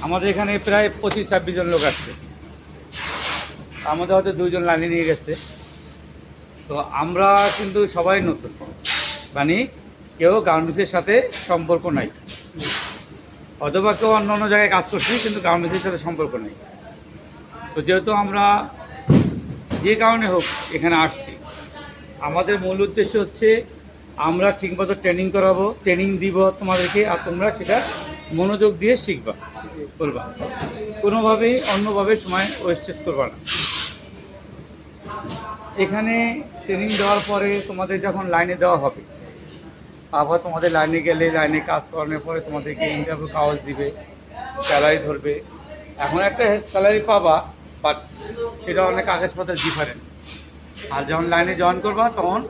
আমাদের এখানে প্রায় 25-26 জন লোক আসছে। আমাদের হয়তো 2 জন লাইনে নিয়ে গেছে। তো আমরা কিন্তু সবাই নতুন, মানে কেউ গার্মেন্টসের সাথে সম্পর্ক নাই, অথবা কেউ অন্য অন্য জায়গায় কাজ করছি কিন্তু গার্মেন্টসের সাথে সম্পর্ক নেই। তো যেহেতু আমরা যে কারণে হোক এখানে আসছি, আমাদের মূল উদ্দেশ্য হচ্ছে আমরা ঠিকমতো ট্রেনিং করাবো, ট্রেনিং দিব তোমাদেরকে, আর তোমরা সেটা মনোযোগ দিয়ে শিখবা, করবা, কোনোভাবেই অন্যভাবে সময় ওয়েস্টেজ করবা না। এখানে ট্রেনিং দেওয়ার পরে তোমাদের যখন লাইনে দেওয়া হবে, আবার তোমাদের লাইনে গেলে লাইনে কাজ করানোর পরে তোমাদেরকে ইন্টারভিউ কাগজ দিবে, স্যালারি ধরবে। এখন একটা স্যালারি পাবা, বাট সেটা অনেক কাগজপত্রের ডিফারেন্স। আর যখন লাইনে জয়েন করবা তখন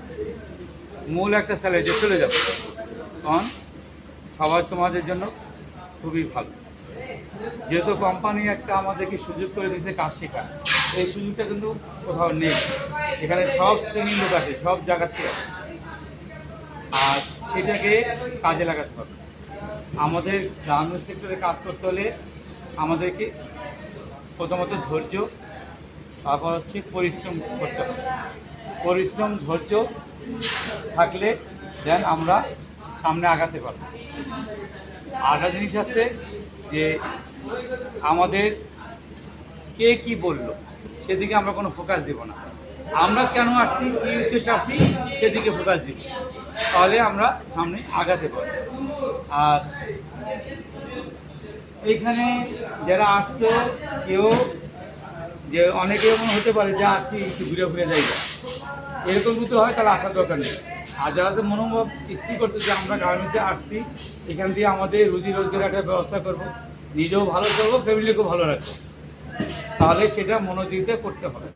মূল একটা স্যালারিতে চলে যাবে, তখন সবাই তোমাদের জন্য খুবই ভালো। যেহেতু কোম্পানি একটা আমাদেরকে সুযোগ করে দিয়েছে কাজ শেখার, এই সুযোগটা কিন্তু কোথাও নেই। এখানে সব শ্রেণীর লোক আছে, সব জায়গার থেকে, আর সেটাকে কাজে লাগাতে হবে। আমাদের গার্মেন্টস সেক্টরে কাজ করতে হলে আমাদেরকে প্রথমত ধৈর্য, তারপর হচ্ছে পরিশ্রম করতে হবে। পরিশ্রম ধৈর্য থাকলে দেন আমরা সামনে আগাতে পারব। আরেকটা জিনিস আছে যে আমাদের কে কি বলল সেদিকে আমরা কোনো ফোকাস দিব না, আমরা কেন আসছি, কী উদ্দেশ্যে আসছি সেদিকে ফোকাস দিব, তাহলে আমরা সামনে আগাতে পারব। আর এইখানে যারা আসছে, কেউ যে অনেকে এমন হতে পারে যে আসছি একটু ঘুরে ঘুরে যাই, এরকম যদি হয় তাহলে আসার দরকার নেই। আর যারা মনোভাব স্থির করতে যে আমরা গার্মেন্টসে আসছি, এখান দিয়ে আমাদের রুজি রোজগার একটা ব্যবস্থা করব, নিজেও ভালো করবো, ফ্যামিলিকেও ভালো রাখবো, তাহলে সেটা মনোযোগ দিয়ে করতে হবে।